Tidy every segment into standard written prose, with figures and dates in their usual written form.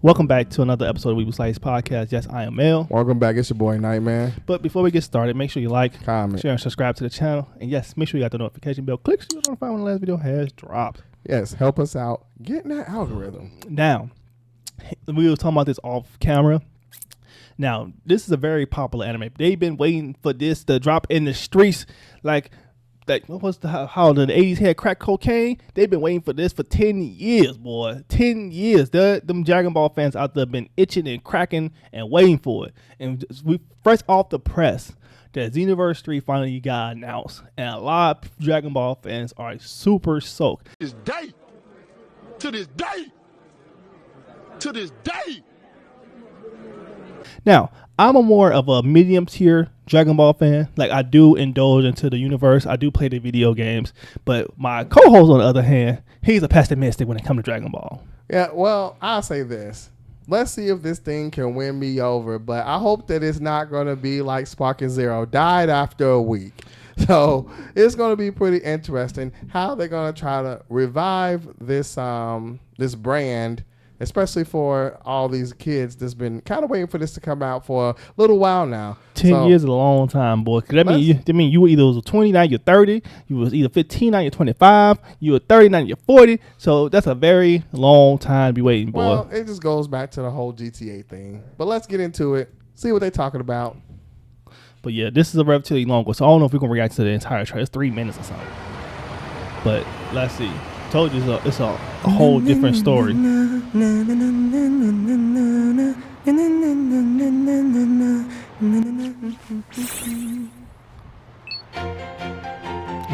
Welcome back to another episode of We Will Slice Podcast. Yes, I am Mel. Welcome back. It's your boy Nightman. But before we get started, make sure you like, comment, share, and subscribe to the channel. And yes, make sure you got the notification bell. Click so you're notified when the last video has dropped. Yes, help us out getting that algorithm. Now, we were talking about this off camera. Now, this is a very popular anime. They've been waiting for this to drop in the streets. Like what was how the 80s had crack cocaine? They've been waiting for this for 10 years, boy. 10 years. Them Dragon Ball fans out there been itching and cracking and waiting for it. And we fresh off the press that Xenoverse 3 finally got announced. And a lot of Dragon Ball fans are super soaked. To this day. Now, I'm a more of a medium tier Dragon Ball fan. Like, I do indulge into the universe. I do play the video games. But my co-host, on the other hand, he's a pessimistic when it comes to Dragon Ball. Yeah, well, I'll say this. Let's see if this thing can win me over. But I hope that it's not going to be like Spark and Zero. Died after a week. So it's going to be pretty interesting how they're going to try to revive this this brand, especially for all these kids that's been kind of waiting for this to come out for a little while now. 10 years is a long time, boy. Cause that mean you were either was 20, now you're 30. You was either 15, now you're 25. You were 30, now you're 40. So that's a very long time to be waiting, boy. Well, it just goes back to the whole GTA thing. But let's get into it. See what they're talking about. But yeah, this is a relatively long one, so I don't know if we're gonna react to the entire trailer. It's 3 minutes or something. But let's see. Told you it's a whole different story. And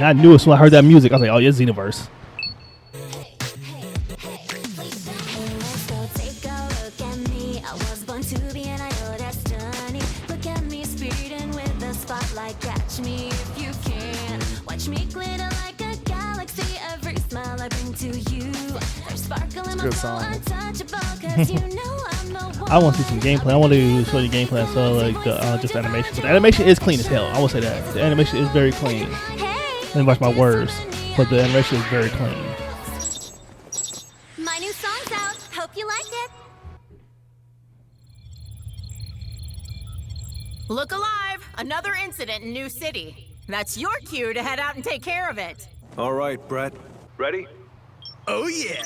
I knew as soon as I heard that music, I was like, oh yeah, Xenoverse. Catch me if you can. Watch me glitter like a galaxy. Every smile I bring to you. There's sparkle in my soul, untouchable. Cause you know I'm the one. I want to see some gameplay. I want to show you gameplay. So like just animation. So the animation is clean as hell. I will say that the animation is very clean. Let me watch my words, but the animation is very clean. My new song's out. Hope you like it. Look alive! Another incident in New City. That's your cue to head out and take care of it. All right, Brett. Ready? Oh, yeah.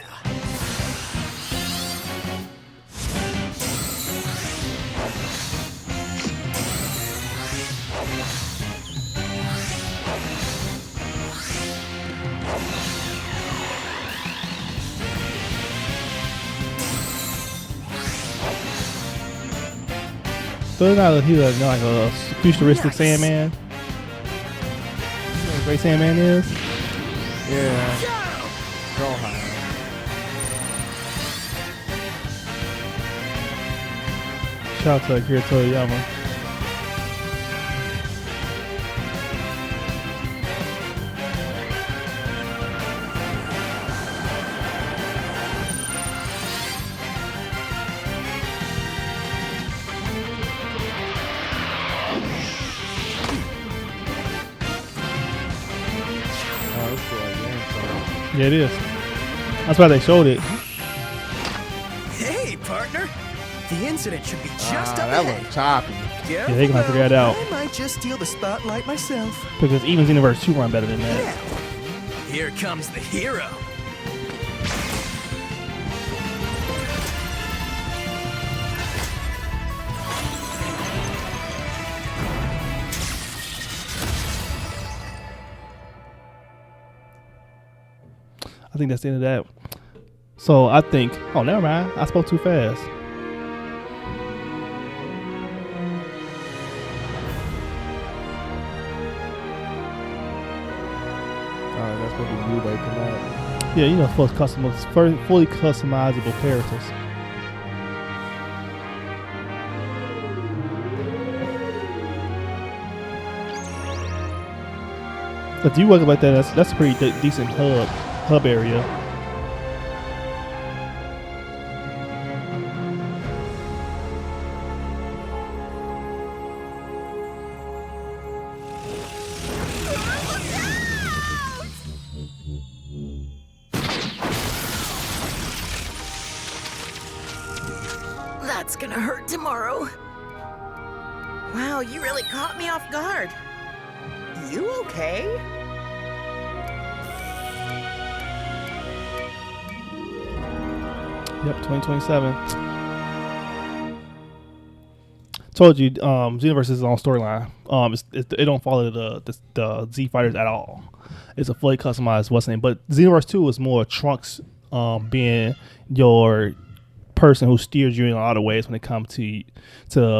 So he's like a futuristic Sandman. You know what a great Sandman is? Yeah. Go high. Shout out to Akira Toriyama. Yeah, it is. That's why they showed it. Hey, partner. The incident should be just up that ahead. looked choppy. Yeah, they gonna figure that out. I might just steal the spotlight myself. Because even Xenoverse 2 run better than that. Yeah. Here comes the hero. I think that's the end of that. So I think, oh, never mind. I spoke too fast. That's what we do. They come out. Yeah, you know, fully customizable characters. If you look like that, that's a pretty decent hub area. That's gonna hurt tomorrow. Wow, you really caught me off guard. You okay? Yep, 2027. Told you, Xenoverse is its own storyline. It don't follow the Z fighters at all. It's a fully customized what's name. But Xenoverse 2 is more Trunks being your person who steers you in a lot of ways when it comes to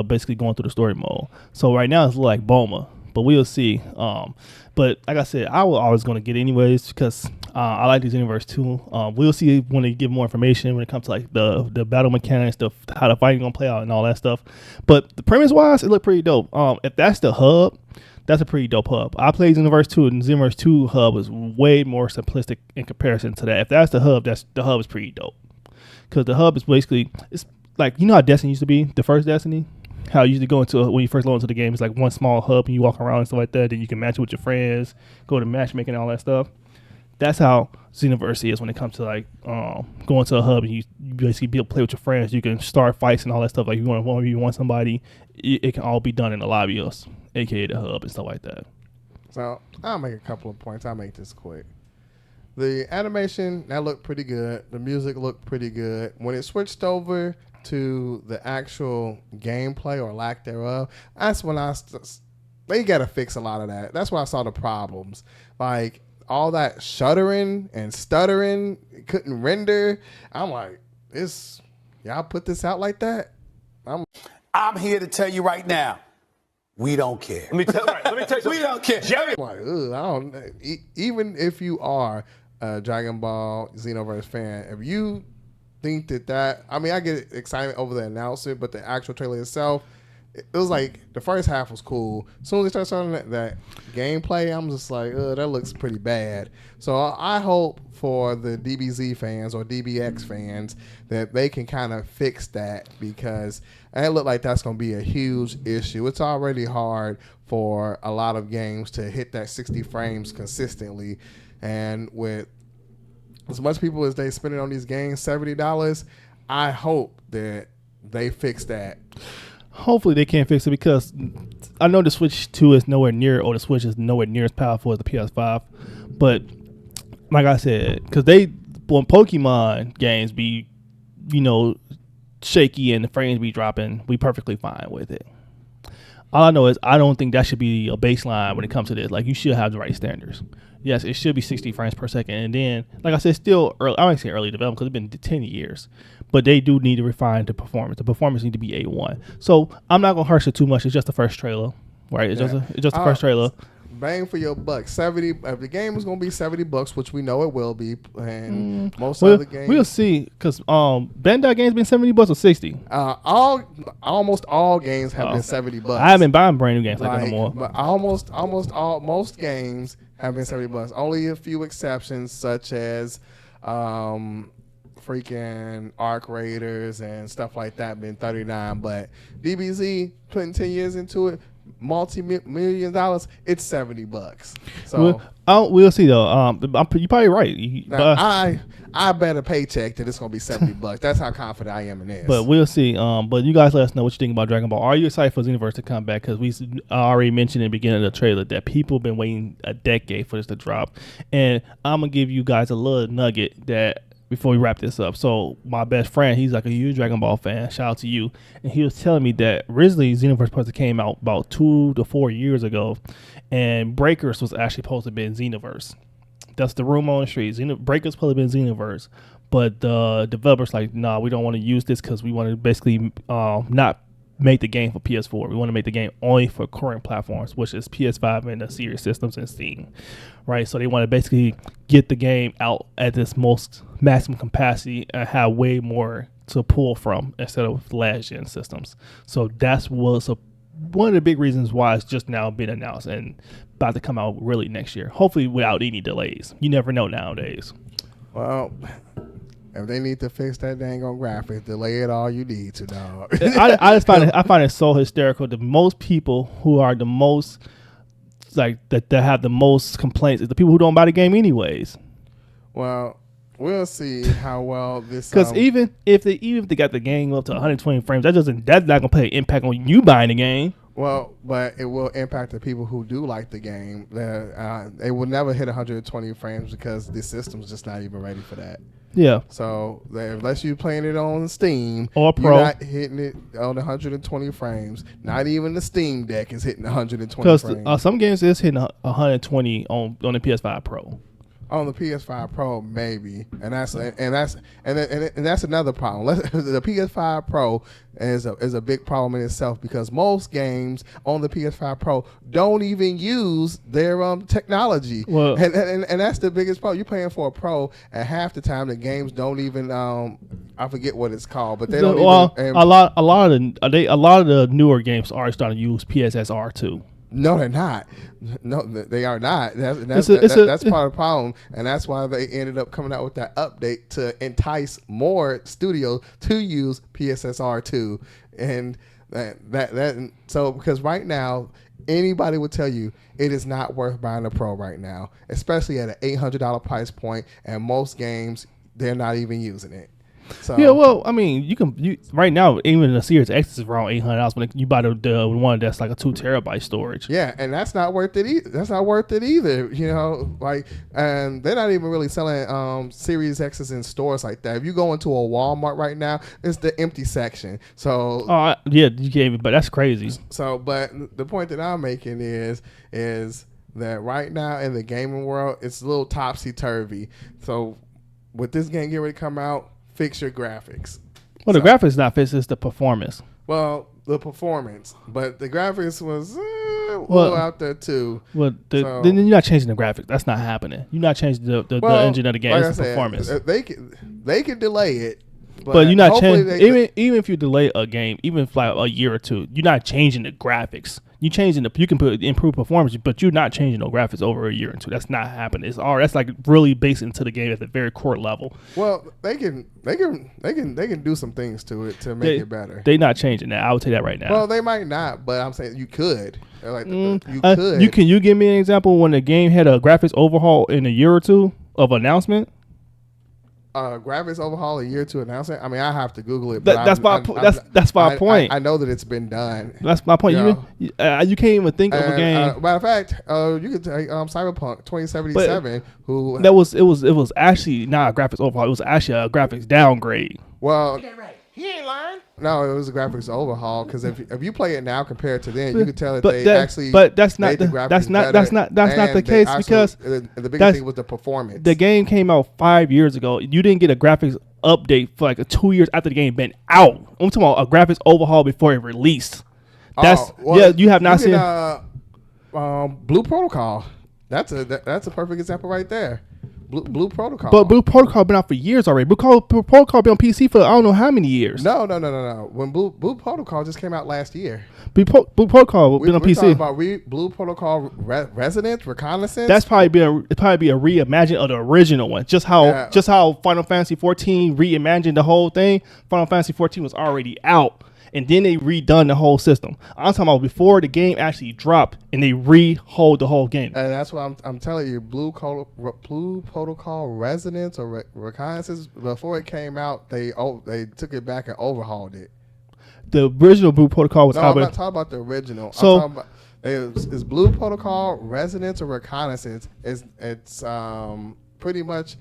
basically going through the story mode. So right now it's like Bulma, but we'll see. But like I said, I was always going to get anyways because I like this universe too. We'll see when they give more information when it comes to like the battle mechanics, how the fighting gonna play out and all that stuff. But the premise wise, it looked pretty dope. If that's the hub, that's a pretty dope hub. I played Xenoverse 2, and Xenoverse 2 hub is way more simplistic in comparison to that. If that's the hub is pretty dope. Because the hub is basically, it's like, you know how Destiny used to be, the first Destiny? How you used to go into, when you first load into the game, it's like one small hub and you walk around and stuff like that, then you can match it with your friends, go to matchmaking and all that stuff. That's how Xenoverse is when it comes to like going to a hub and you basically be able to play with your friends. You can start fights and all that stuff. Like you want somebody, it can all be done in the lobby, aka the hub and stuff like that. So I'll make a couple of points. I'll make this quick. The animation, that looked pretty good. The music looked pretty good. When it switched over to the actual gameplay or lack thereof, that's when they got to fix a lot of that. That's where I saw the problems. Like all that shuddering and stuttering, it couldn't render. I'm like, y'all put this out like that? I'm here to tell you right now, we don't care. Let me tell you something. We don't care. Jerry. Like, I don't. Even if you are a Dragon Ball Xenoverse fan, if you think that, I mean, I get excited over the announcement, but the actual trailer itself, it was like the first half was cool. As soon as they start showing that gameplay, I'm just like, that looks pretty bad. So I hope for the DBZ fans or DBX fans that they can kind of fix that, because it look like that's going to be a huge issue. It's already hard for a lot of games to hit that 60 frames consistently, and with as much people as they spending on these games, $70, I hope that they fix that. Hopefully they can fix it, because I know the Switch 2 is nowhere near, or the Switch is nowhere near as powerful as the PS5. But like I said, because when Pokemon games be, shaky and the frames be dropping, we perfectly fine with it. All I know is I don't think that should be a baseline when it comes to this. Like, you should have the right standards. Yes, it should be 60 frames per second. And then, like I said, still early, I don't say early development because it's been 10 years. But they do need to refine the performance. The performance need to be A1. So I'm not going to harsh it too much. It's just the first trailer, right? It's just the first trailer. Bang for your buck. 70. If the game is going to be $70, which we know it will be, and most other games, we'll see. Because Bandai games been $70 or 60. Almost all games have been $70. I haven't been buying brand new games like that no more. But most games have been $70. Only a few exceptions, such as freaking Arc Raiders and stuff like that, been $39. But DBZ, putting 10 years into it, multi-million dollars, it's $70. So we'll see though. You're probably right. I bet a paycheck that it's gonna be $70. That's how confident I am in this. But we'll see. But you guys let us know what you think about Dragon Ball. Are you excited for Xenoverse to come back? Because we already mentioned in the beginning of the trailer that people have been waiting a decade for this to drop, and I'm gonna give you guys a little nugget that before we wrap this up. So my best friend, he's like a huge Dragon Ball fan. Shout out to you. And he was telling me that originally Xenoverse supposed to came out about 2 to 4 years ago, and Breakers was actually supposed to be in Xenoverse. That's the rumor on the street. Breakers supposed to be in Xenoverse, but the developers like, nah, we don't want to use this because we want to basically not make the game for PS4. We want to make the game only for current platforms, which is PS5 and the Series systems and Steam, right? So they want to basically get the game out at this most maximum capacity and have way more to pull from instead of last gen systems. So that's one of the big reasons why it's just now been announced and about to come out really next year, hopefully without any delays. You never know nowadays. Well, if they need to fix that dang on graphics, delay it all you need to, dog. I just find it so hysterical that most people who are the most that have the most complaints is the people who don't buy the game anyways. Well, We'll see how well this. Because even if they got the game up to 120 frames, that's not gonna play an impact on you buying the game. Well, but it will impact the people who do like the game. They will never hit 120 frames because the system's just not even ready for that. Yeah. So unless you're playing it on Steam or Pro, you're not hitting it on 120 frames. Not even the Steam Deck is hitting 120 frames. Because some games is hitting 120 on the PS5 Pro. On the PS5 Pro, maybe, and that's another problem. The PS5 Pro is a big problem in itself because most games on the PS5 Pro don't even use their technology, and that's the biggest problem. You're paying for a Pro, and half the time the games don't even I forget what it's called, but they don't even. A lot of the newer games are starting to use PSSR too. No, they're not. No, they are not. That's part of the problem, and that's why they ended up coming out with that update to entice more studios to use PSSR 2, and so because right now anybody would tell you it is not worth buying a Pro right now, especially at an $800 price point, and most games they're not even using it. So, yeah, well, I mean, you right now even the Series X is around $800 when you buy the one that's like a 2 terabyte storage. Yeah, and that's not worth it. That's not worth it either. You know, like, and they're not even really selling Series X's in stores like that. If you go into a Walmart right now, it's the empty section. So, yeah, you gave it, but that's crazy. So, but the point that I'm making is that right now in the gaming world, it's a little topsy turvy. So, with this game getting ready to come out, fix your graphics. Well, the graphics not fixed, it's the performance. Well, the performance, but the graphics was a little out there too. Well, then you're not changing the graphics. That's not happening. You're not changing the engine of the game. Like it's the performance. They can delay it, but you're not changing. Even if you delay a game, even for like a year or two, you're not changing the graphics. You changing you can improve performance, but you're not changing no graphics over a year or two. That's not happening. That's like really based into the game at the very core level. Well, they can do some things to it to make it better. They're not changing that. I would tell you that right now. Well, they might not, but I'm saying you could. Like you could. You give me an example when the game had a graphics overhaul in a year or two of announcement? Graphics overhaul a year to announce it. I mean, I have to Google it. That's my point. I know that it's been done. That's my point. You can't even think of a game. Matter of fact, you could take Cyberpunk 2077, it was actually not a graphics overhaul. It was actually a graphics downgrade. Well, he ain't lying. No, it was a graphics overhaul because if you play it now compared to then, you could tell that they actually. But that's not the case because the biggest thing was the performance. The game came out 5 years ago. You didn't get a graphics update for like 2 years after the game been out. I'm talking about a graphics overhaul before it released. You have not seen Blue Protocol. That's a perfect example right there. Blue Protocol. But Blue Protocol been out for years already. Blue Protocol been on PC for I don't know how many years. No. When Blue Protocol just came out last year. Blue Protocol been on PC. Talking about Blue Protocol Resonance Reconnaissance. That's probably be a reimagining of the original one. Just how Final Fantasy 14 reimagined the whole thing. Final Fantasy 14 was already out. And then they redone the whole system. I'm talking about before the game actually dropped, and they rehold the whole game. And that's what I'm telling you. Blue Protocol Resonance or Reconnaissance, before it came out, they took it back and overhauled it. The original Blue Protocol was out. I'm not talking about the original. So, I'm talking about, is Blue Protocol Resonance or Reconnaissance? It's pretty much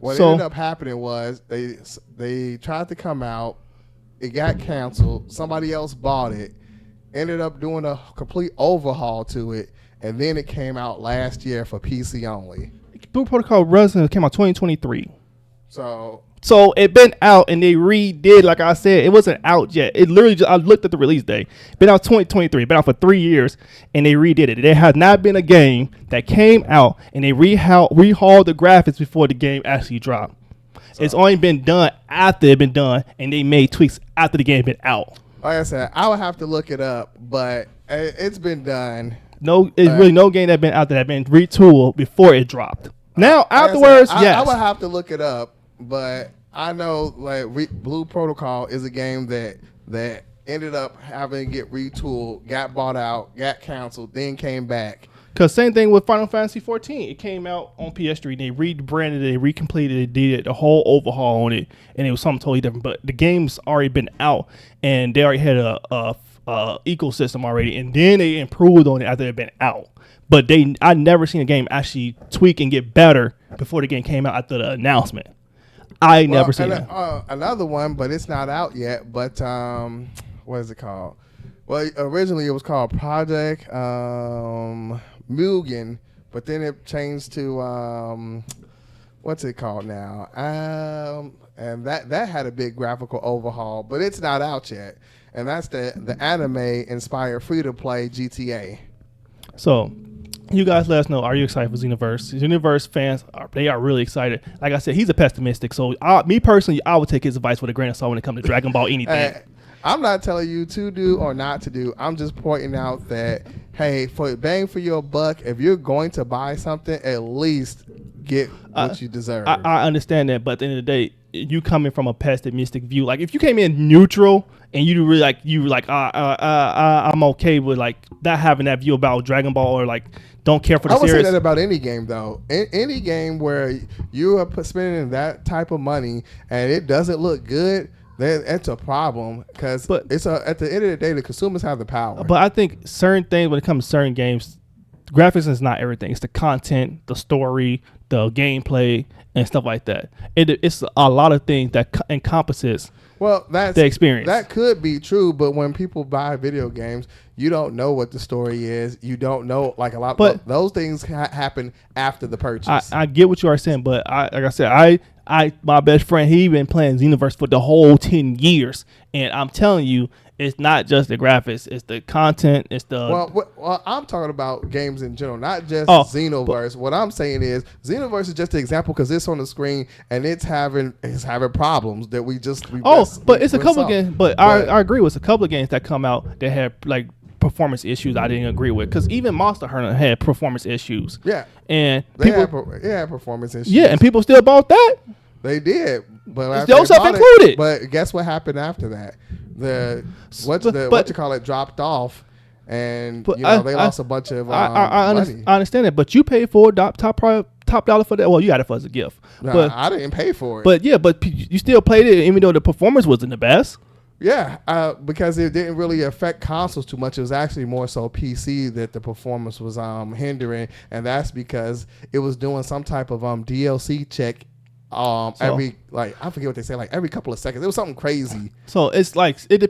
what ended up happening was they tried to come out. It got canceled. Somebody else bought it. Ended up doing a complete overhaul to it, and then it came out last year for PC only. Blue Protocol Resonance came out 2023. So it been out, and they redid. Like I said, it wasn't out yet. It literally I looked at the release date. Been out 2023. Been out for 3 years, and they redid it. There has not been a game that came out and they rehauled the graphics before the game actually dropped. It's only been done after it's been done, and they made tweaks after the game been out. Like I said, I would have to look it up, but it's been done. Really no game that been out there that been retooled before it dropped. Now afterwards, yes, I would have to look it up, but I know like Blue Protocol is a game that ended up having to get retooled, got bought out, got canceled, then came back. Because same thing with Final Fantasy 14. It came out on PS3. They rebranded it, recompleted it, did a whole overhaul on it, and it was something totally different. But the game's already been out, and they already had a ecosystem already, and then they improved on it after it had been out. But I never seen a game actually tweak and get better before the game came out after the announcement. I never seen that. Another one, but it's not out yet. But what is it called? Well, originally it was called Project Mugen, but then it changed to what's it called now? And that had a big graphical overhaul, but it's not out yet. And that's the anime inspired free to play GTA. So, you guys let us know. Are you excited for Xenoverse? Xenoverse fans they are really excited. Like I said, he's a pessimistic. So, me personally, I would take his advice with a grain of salt when it comes to Dragon Ball anything. I'm not telling you to do or not to do. I'm just pointing out that, hey, for bang for your buck, if you're going to buy something, at least get what you deserve. I understand that, but at the end of the day, you coming from a pessimistic view. Like if you came in neutral and you really I'm okay with like not having that view about Dragon Ball or like don't care for the series. I would say that about any game though. Any game where you are spending that type of money and it doesn't look good, then it's a problem because it's at the end of the day, the consumers have the power. But I think certain things when it comes to certain games, graphics is not everything. It's the content, the story, the gameplay, and stuff like that. It's a lot of things that encompasses the experience. That could be true, but when people buy video games, you don't know what the story is. You don't know like a lot. But those things happen after the purchase. I get what you are saying, but like I said, my best friend, he been playing Xenoverse for the whole 10 years, and I'm telling you, it's not just the graphics, it's the content, it's the... Well, I'm talking about games in general, not just Xenoverse. What I'm saying is, Xenoverse is just an example because it's on the screen and it's having problems that it's a couple of games, but I agree with a couple of games that come out that have like performance issues I didn't agree with, because even Monster Hunter had performance issues. Yeah. And they had performance issues. Yeah, and people still bought that. They did, but those stuff included. But guess what happened after that? What you call it dropped off, and they lost a bunch of money. I understand it, but you paid for top dollar for that. Well, you got it for as a gift. No, but I didn't pay for it. But you still played it, even though the performance wasn't the best. Yeah, because it didn't really affect consoles too much. It was actually more so PC that the performance was hindering, and that's because it was doing some type of DLC check. Every I forget what they say, like every couple of seconds. It was something crazy. So it's like it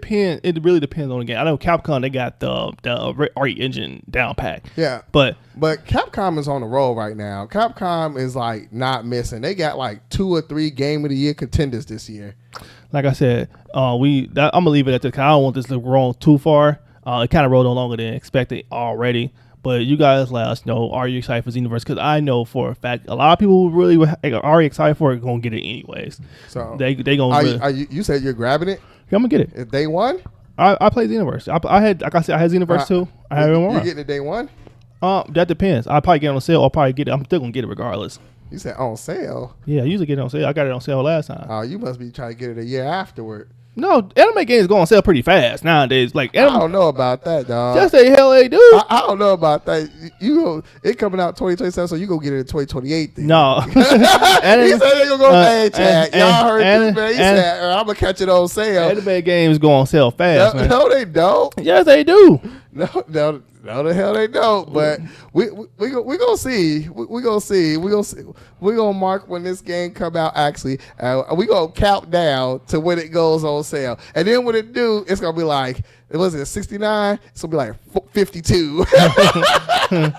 really depends on the game. I know Capcom, they got the RE engine down pat. Yeah, but Capcom is on the roll right now. Capcom is like not missing. They got like 2 or 3 Game of the Year contenders this year. Like I said, I'm gonna leave it at this. Cause I don't want this to roll too far. It kind of rolled on longer than expected already. But you guys let us know, are you excited for Xenoverse? Because I know for a fact a lot of people who really are excited for it going to get it anyways. So they going to you said you're grabbing it? Yeah, I'm going to get it. If day one? I played Xenoverse. I had Xenoverse too. I had it on. You getting it day one? That depends. I'll probably get it on sale. I'll probably get it. I'm still going to get it regardless. You said on sale? Yeah, I usually get it on sale. I got it on sale last time. Oh, you must be trying to get it a year afterward. No, anime games go on sale pretty fast nowadays. Like I don't know about that, dog. Just say hell they do. I don't know about that. It coming out 2027, so you go get it in 2028. Then. No, he said they gonna go. Hey, Chad, y'all heard this, man? He said I'm gonna catch it on sale. Anime games go on sale fast. No, no, they don't. Yes, they do. No, the hell they don't. But we gonna see. We gonna see. We gonna mark when this game come out. Actually, we gonna count down to when it goes on sale, and then when it do, it's gonna be like, was it 69? It's gonna be like 52. I'm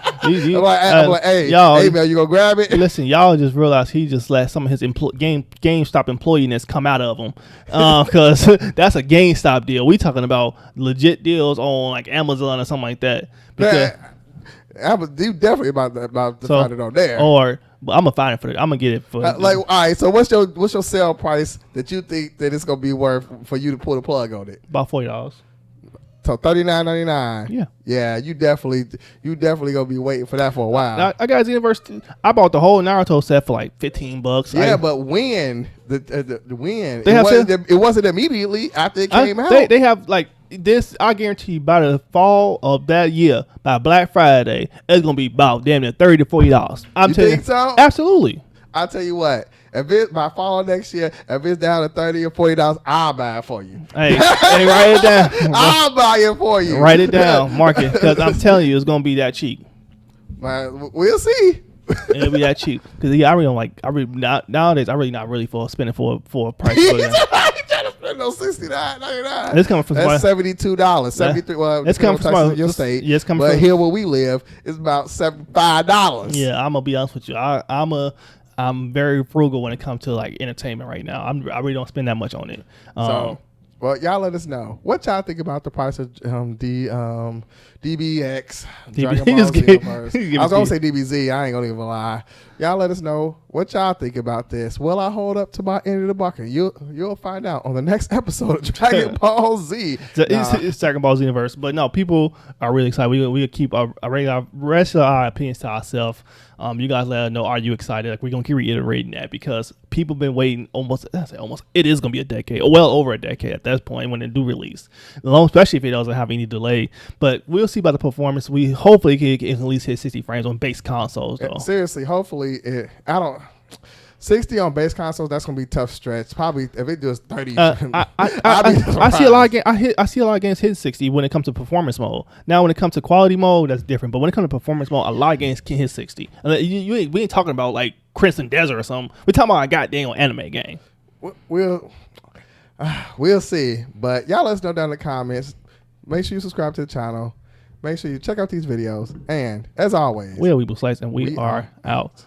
like, hey, y'all, hey, man, you gonna grab it? Listen, y'all just realized he just let some of his GameStop employeeness come out of him, because that's a GameStop deal. We talking about legit deals on like Amazon or something like that. Because, you definitely about to find it on there. Or I'm gonna find it for it. I'm gonna get it for like. All right, so what's your sale price that you think that it's gonna be worth for you to pull the plug on it? About $40. So $39.99. Yeah. You definitely gonna be waiting for that for a while. I got Xenoverse. I bought the whole Naruto set for like $15. Yeah, but when it wasn't immediately after it came out. They have like this I guarantee you by the fall of that year, by Black Friday, it's gonna be about damn near $30 to $40. I'm You telling think so? Absolutely. I'll tell you what. If it's by fall of next year, if it's down to $30 or $40, I'll buy it for you. Hey, write it down. I'll buy it for you. Write it down, mark it, because I'm telling you, it's gonna be that cheap. Man, we'll see. It'll be that cheap. Because I really don't like. Nowadays. I really not really for spending for a price. He's For that. trying to spend no $69.99. It's coming from That's somebody- $72, $73. Well, It's coming from somebody- your state. Yeah, it's coming but from- here where we live, it's about $75. Yeah, I'm gonna be honest with you. I'm very frugal when it comes to like entertainment right now. I really don't spend that much on it. So, well, y'all let us know what y'all think about the price of DBX, Dragon Ball Just give- Xenoverse. give I was it gonna to say DBZ. I ain't gonna even lie. Y'all let us know what y'all think about this. Will I hold up to my end of the bucket? You'll find out on the next episode of Dragon Ball Z. It's Dragon Ball Xenoverse, but no, people are really excited. We keep our rest of our opinions to ourselves. You guys let us know. Are you excited? Like we're gonna keep reiterating that because people been waiting almost. It is gonna be a decade, well over a decade at that point when it do release. Especially if it doesn't have any delay. But we'll see about the performance. We hopefully can at least hit 60 frames on base consoles though. Seriously, hopefully, 60 on base consoles. That's gonna be a tough stretch. Probably if it does 30. I see a lot of I see a lot of games hitting 60 when it comes to performance mode. Now, when it comes to quality mode, that's different. But when it comes to performance mode, a lot of games can hit 60. And we ain't talking about like Crimson Desert or something. We're talking about a goddamn anime game. We'll see. But y'all let us know down in the comments. Make sure you subscribe to the channel. Make sure you check out these videos. And as always, We are Weeble Slice, and we are out.